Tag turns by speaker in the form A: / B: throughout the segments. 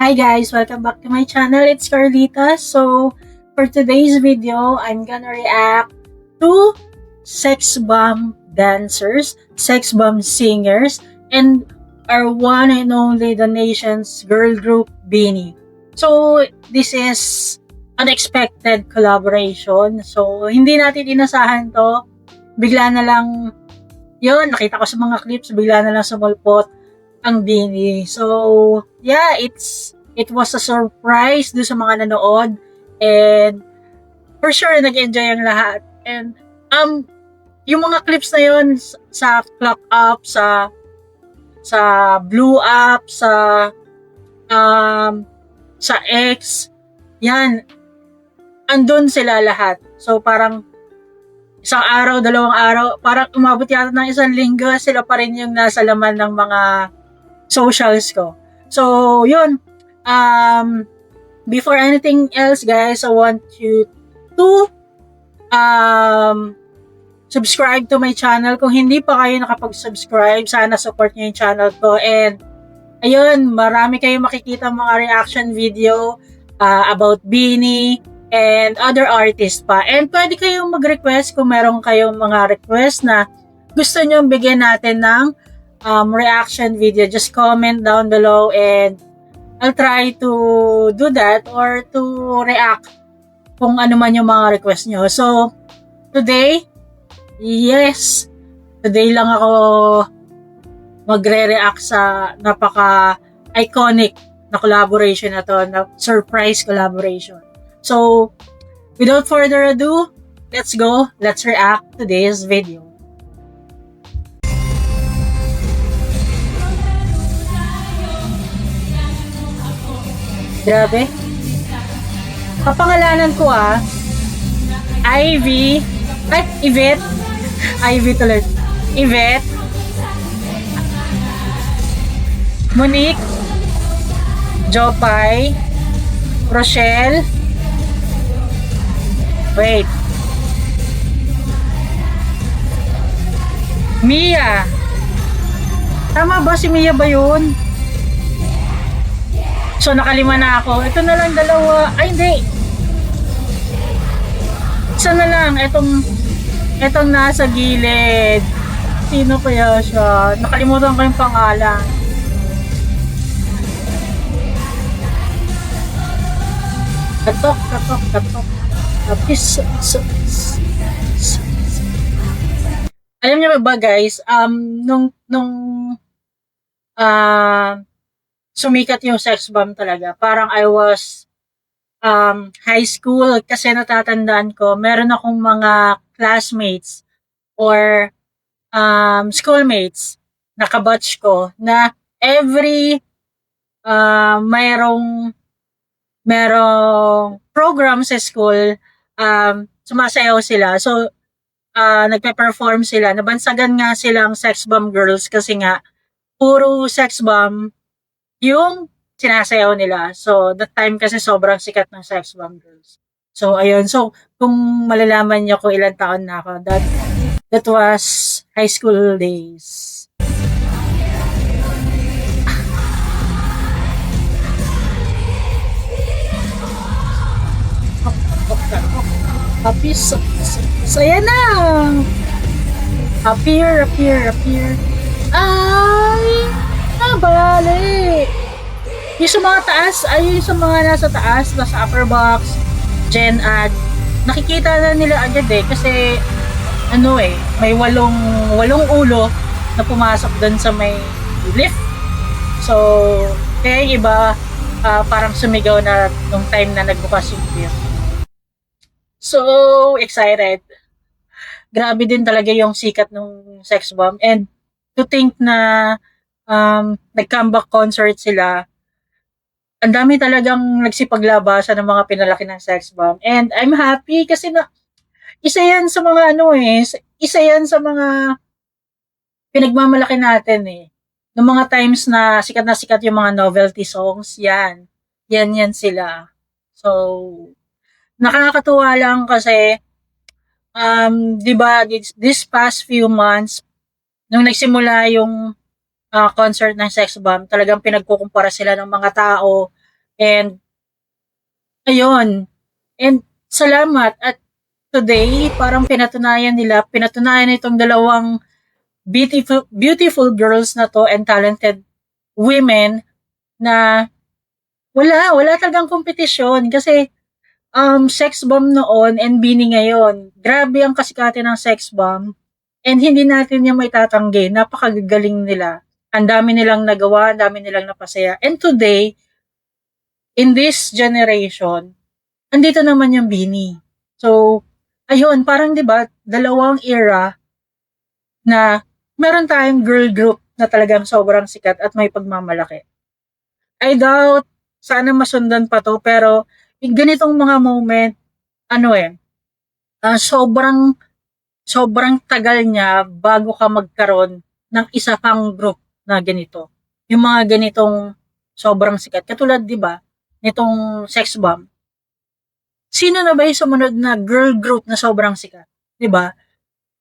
A: Hi guys, welcome back to my channel. It's Carlita. So, for today's video, I'm gonna react to sex bomb dancers, sex bomb singers, and our one and only the nation's girl group, BINI. So, this is unexpected collaboration. So, hindi natin inasahan to. Bigla na lang, yun, nakita ko sa mga clips, bigla na lang sumulpot ang BINI. So, yeah, it was a surprise do sa mga nanood, and for sure nag-enjoy ang lahat. And yung mga clips na yun sa Clock Up, sa Blue Up, sa X, yan, andun sila lahat. So parang isang araw, dalawang araw, parang umabot yata ng isang linggo, sila pa rin yung nasa laman ng mga socials ko. So, yun. Before anything else, guys, I want you to subscribe to my channel. Kung hindi pa kayo nakapag-subscribe, sana support nyo yung channel ko. And, ayun, marami kayong makikita mga reaction video about BINI and other artists pa. And pwede kayong mag-request kung meron kayong mga request na gusto nyo bigyan natin ng reaction video. Just comment down below and I'll try to do that or to react kung ano man yung mga request nyo. So, today lang ako magre-react sa napaka-iconic na collaboration na to, na surprise collaboration. So, without further ado, let's go. Let's react to today's video. Grabe. Kapangalanan ko Ivy. Yvette. Ivy tuloy. Yvette. Monique. Jopay. Rochelle. Wait. Mia. Tama ba si Mia ba yun? So, nakalima na ako. Ito na lang dalawa. Ay, hindi. Isa na lang. Itong nasa gilid. Sino kaya siya? Nakalimutan ko yung pangalan. Katok. Alam niyo ba guys, nung sumikat yung sex bomb talaga. Parang I was high school kasi natatandaan ko, meron akong mga classmates or schoolmates na kabatch ko na every mayroong program sa school, sumasayaw sila. So, nagpe-perform sila. Nabansagan nga silang sex bomb girls kasi nga puro sex bomb yung sinasayaw nila. So, that time kasi sobrang sikat ng sex bomb girls. So, ayun. So, kung malalaman niyo kung ilang taon na ako, that was high school days. Happy, saya na! Appear. Ay, nabali! Yung sa mga taas, yung sa mga nasa taas, nasa upper box, gen ad, nakikita na nila agad kasi may walong ulo na pumasok doon sa may lift. So, kaya yung iba parang sumigaw na nung time na nagbukas yung lift. So, excited. Grabe din talaga yung sikat ng sex bomb. And to think na nag-comeback concert sila, ang dami talagang nagsipaglabasan ng mga pinalaki ng sex bomb. And I'm happy kasi isa yan sa mga isa yan sa mga pinagmamalaki natin Noong mga times na sikat yung mga novelty songs, yan sila. So, nakakatuwa lang kasi, di ba, this past few months, nung nagsimula yung concert ng Sex Bomb, talagang pinagkukumpara sila ng mga tao And, ayun. And, salamat. At today, parang pinatunayan itong dalawang beautiful girls na to and talented women na wala talagang kompetisyon kasi sex bomb noon and Bini ngayon. Grabe ang kasikatan ng sex bomb and hindi natin yung maitatanggi. Napakagaling nila. Ang dami nilang nagawa, ang dami nilang napasaya. And today, in this generation, andito naman yung Bini. So, ayun, parang 'di ba, dalawang era na meron tayong girl group na talagang sobrang sikat at may pagmamalaki. I doubt sana masundan pa to pero ganitong mga moment sobrang tagal niya bago ka magkaroon ng isa pang group na ganito. Yung mga ganitong sobrang sikat. Katulad 'di ba nitong Sex Bomb. Sino na ba yung sumunod na girl group na sobrang sikat? 'Di ba?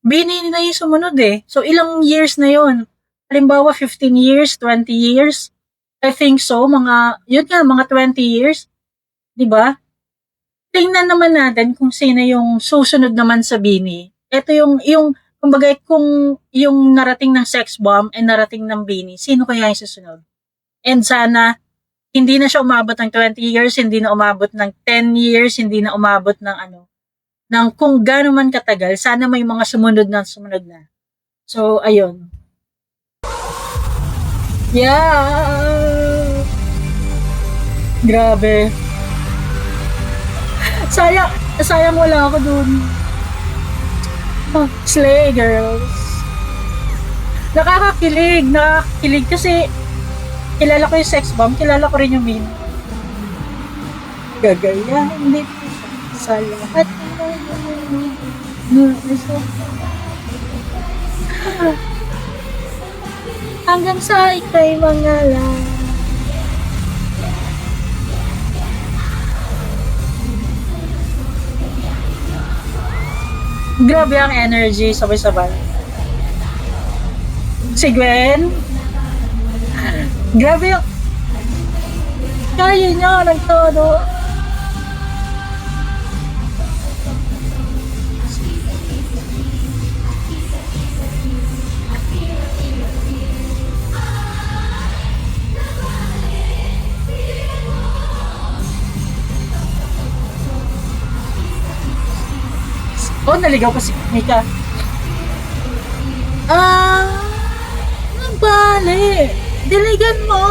A: Bini na yung sumunod eh. So ilang years na 'yon? Halimbawa 15 years, 20 years. I think so, mga 20 years, 'di ba? Tingnan naman natin kung sino yung susunod naman sa Bini. Ito yung kumbaga kung yung narating ng Sex Bomb and narating ng Bini, sino kaya yung susunod? And sana hindi na siya umabot ng 20 years, hindi na umabot ng 10 years, hindi na umabot ng kung gaano man katagal, sana may mga sumunod na. So, ayun. Yeah! Grabe. Sayang wala ako dun. Slay, girls. Nakakakilig kasi kilala ko yung Sex Bomb, kilala ko rin yung Min. Gagayahin din sa lahat. Hanggang sa ikay mangalan. Grabe ang energy, sabay-sabay. Si Gwen, grabe yung kaya niya ng todo. Oh, naligaw ko si Mika. Nabali. Diligan mo.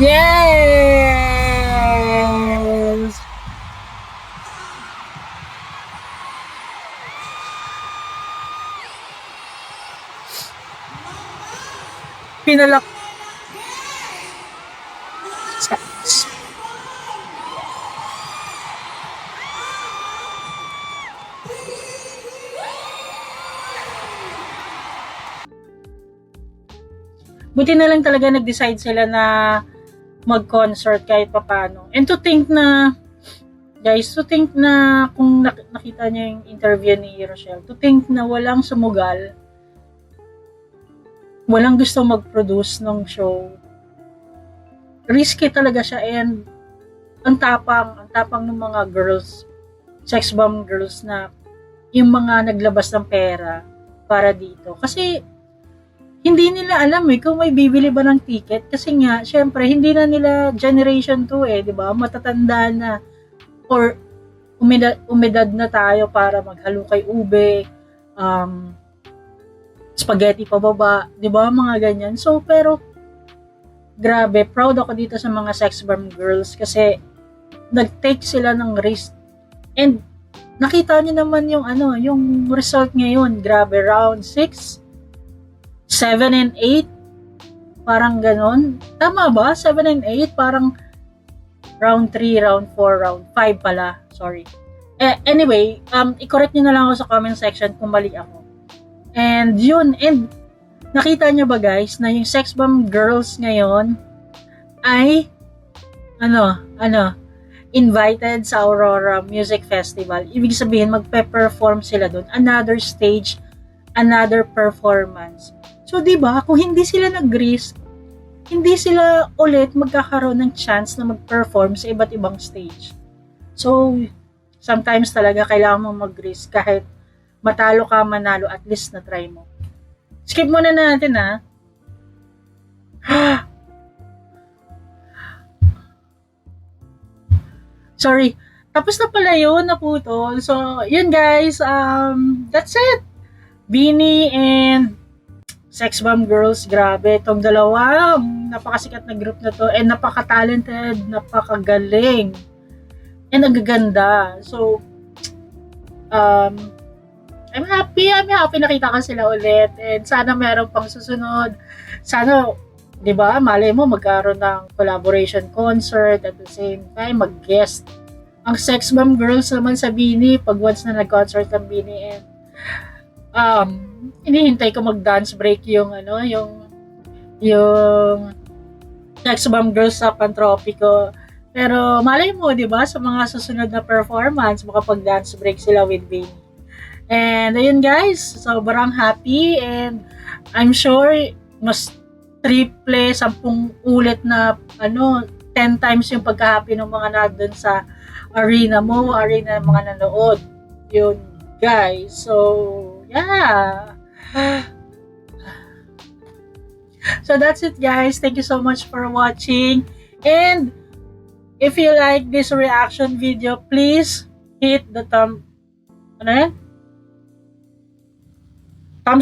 A: Yes! Pinalak. Buti na lang talaga nag-decide sila na mag-concert kahit papano. And to think na kung nakita niyo yung interview ni Rochelle, to think na walang sumugal, walang gusto mag-produce ng show. Risky talaga siya and ang tapang ng mga girls, Sex Bomb girls na yung mga naglabas ng pera para dito. Kasi hindi nila alam kung may bibili ba ng ticket kasi nga syempre hindi na nila generation 2 'di ba? Matatanda na or umedad na tayo para maghalukay ube, spaghetti pababa, 'di ba? Mga ganyan. So pero grabe, proud ako dito sa mga Sex Bomb girls kasi nag-take sila ng risk. And nakita niyo naman yung result ngayon. Grabe, round 6 7 and 8, parang ganon. Tama ba? 7 and 8, parang round 3, round 4, round 5 pala. Sorry. Anyway, i-correct nyo na lang ako sa comment section kung mali ako. And yun, and nakita nyo ba guys na yung Sex Bomb Girls ngayon ay invited sa Aurora Music Festival. Ibig sabihin, magpe-perform sila doon. Another stage, another performance. So, di ba, kung hindi sila nag-risk, hindi sila ulit magkakaroon ng chance na mag-perform sa iba't ibang stage. So, sometimes talaga kailangan mo mag-risk kahit matalo ka, manalo, at least na try mo. Skip muna natin Sorry. Tapos na pala yun, naputol. So, yun guys, that's it. Beanie and Sex Bomb Girls, grabe. Itong dalawa, napakasikat na group na to. And napaka-talented, napakagaling. And ang gaganda. So, I'm happy nakita ko sila ulit. And sana meron pang susunod. Sana, di ba, malay mo magkaroon ng collaboration concert at the same time mag-guest ang Sex Bomb Girls naman sa Beanie pag once na nag-concert ang Beanie. And hinihintay ko mag-dance break yung Sex Bomb Girls sa Pantropiko. Pero malay mo, di ba, sa mga susunod na performance makapag-dance break sila with Beanie. And ayun guys, sobrang happy and I'm sure mas triple, 10 ulit na 10 times yung pagka-happy ng mga nandun sa arena ng mga nanood. Yun guys. So, yeah. So that's it guys. Thank you so much for watching. And if you like this reaction video, please hit the thumbs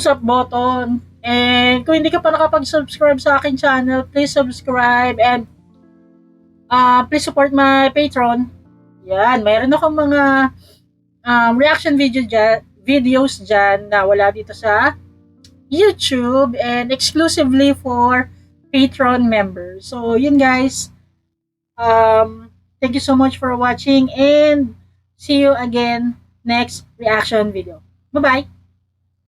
A: up button. And kung hindi ka pa nakapag-subscribe sa akin channel, please subscribe and please support my Patreon. Yan, mayroon akong mga reaction videos dyan na wala dito sa YouTube and exclusively for Patreon members. So, yun guys. Thank you so much for watching and see you again next reaction video. Bye-bye!